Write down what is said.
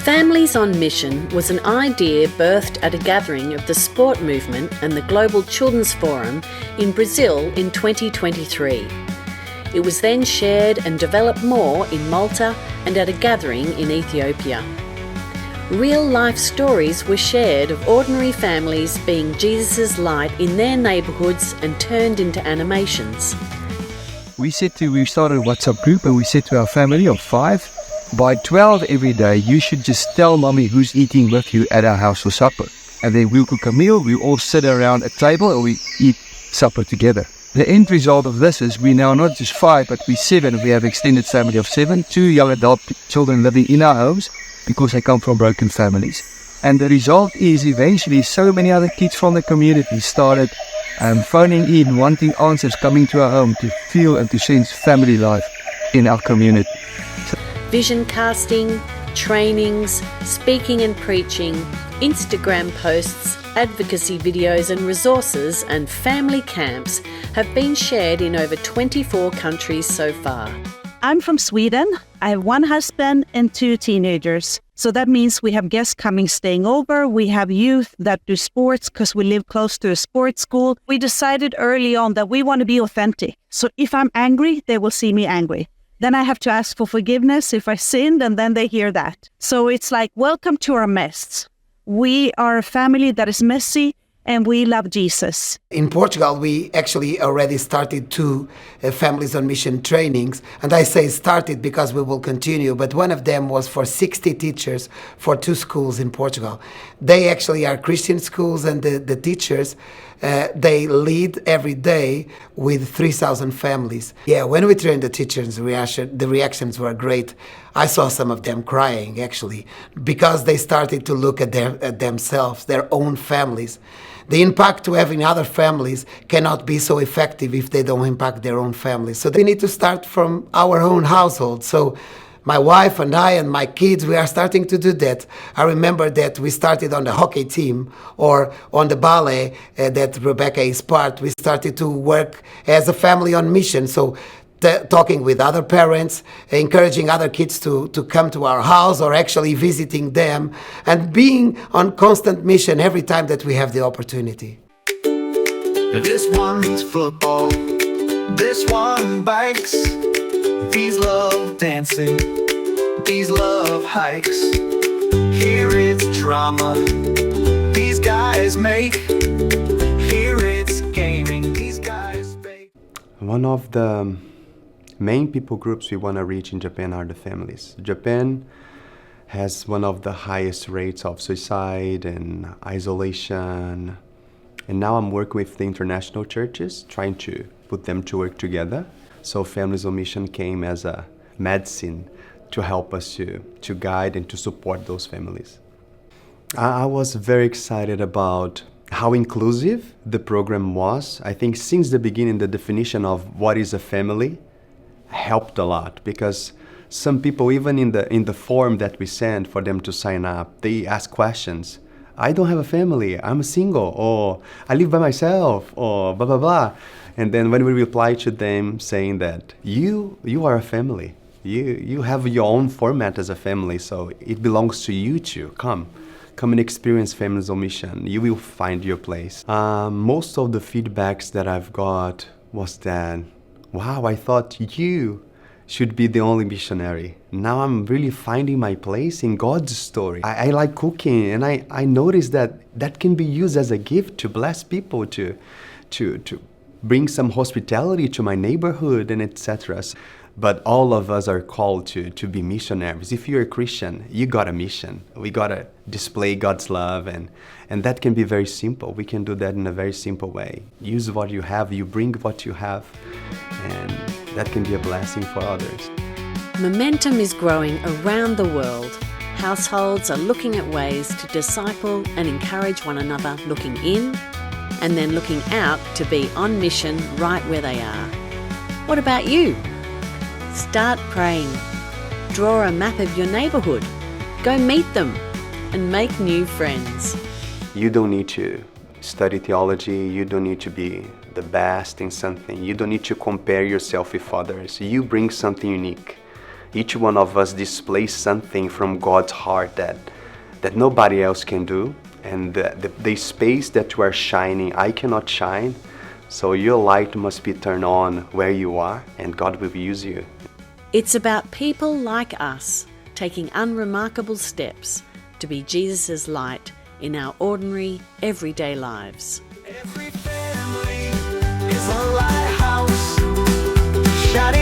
Families on Mission was an idea birthed at a gathering of the sport movement and the Global Children's Forum in Brazil in 2023. It was then shared and developed more in Malta and at a gathering in Ethiopia. Real-life stories were shared of ordinary families being Jesus' light in their neighbourhoods and turned into animations. We started a WhatsApp group and we said to our family of 5, by 12 every day, you should just tell mommy who's eating with you at our house for supper. And then we'll cook a meal, we all sit around a table and we eat supper together. The end result of this is we now not just 5, but we're 7. We have extended family of 7, 2 young adult children living in our homes because they come from broken families. And the result is eventually so many other kids from the community started phoning in, wanting answers, coming to our home to feel and to sense family life in our community. Vision casting, trainings, speaking and preaching, Instagram posts, advocacy videos and resources and family camps have been shared in over 24 countries so far. I'm from Sweden. I have 1 husband and 2 teenagers. So that means we have guests coming, staying over. We have youth that do sports because we live close to a sports school. We decided early on that we want to be authentic. So if I'm angry, they will see me angry. Then I have to ask for forgiveness if I sinned, and then they hear that. So it's like, welcome to our mess. We are a family that is messy, and we love Jesus. In Portugal, we actually already started 2 Families on Mission trainings. And I say started because we will continue, but one of them was for 60 teachers for 2 schools in Portugal. They actually are Christian schools, and the teachers, they lead every day with 3,000 families. Yeah, when we trained the teachers, the reactions were great. I saw some of them crying, actually, because they started to look at themselves, their own families. The impact to having other families cannot be so effective if they don't impact their own families. So they need to start from our own household. So my wife and I and my kids, we are starting to do that. I remember that we started on the hockey team or on the ballet that Rebecca is part. We started to work as a family on mission. So talking with other parents, encouraging other kids to come to our house or actually visiting them and being on constant mission every time that we have the opportunity. This one's football, this one bikes, these love dancing, these love hikes. Here it's drama, these guys make, here it's gaming, these guys bake. One of the main people groups we want to reach in Japan are the families. Japan has one of the highest rates of suicide and isolation. And now I'm working with the international churches, trying to put them to work together. So Families on Mission came as a medicine to help us to guide and to support those families. I was very excited about how inclusive the program was. I think since the beginning, the definition of what is a family helped a lot, because some people, even in the form that we send for them to sign up, they ask questions. I don't have a family, I'm single, or I live by myself, or blah, blah, blah. And then when we reply to them saying that you are a family, you have your own format as a family, so it belongs to you to come and experience Families on Mission. You will find your place. Most of the feedbacks that I've got was that, wow, I thought you should be the only missionary. Now I'm really finding my place in God's story. I like cooking, and I noticed that can be used as a gift to bless people, to bring some hospitality to my neighborhood and etc. But all of us are called to be missionaries. If you're a Christian, you got a mission. We got to display God's love, and that can be very simple. We can do that in a very simple way. Use what you have, you bring what you have, and that can be a blessing for others. Momentum is growing around the world. Households are looking at ways to disciple and encourage one another, looking in and then looking out to be on mission right where they are. What about you? Start praying. Draw a map of your neighbourhood. Go meet them and make new friends. You don't need to study theology. You don't need to be the best in something. You don't need to compare yourself with others. You bring something unique. Each one of us displays something from God's heart that nobody else can do. And the space that you are shining, I cannot shine. So your light must be turned on where you are, and God will use you. It's about people like us taking unremarkable steps to be Jesus' light in our ordinary, everyday lives. Every family is a lighthouse, shining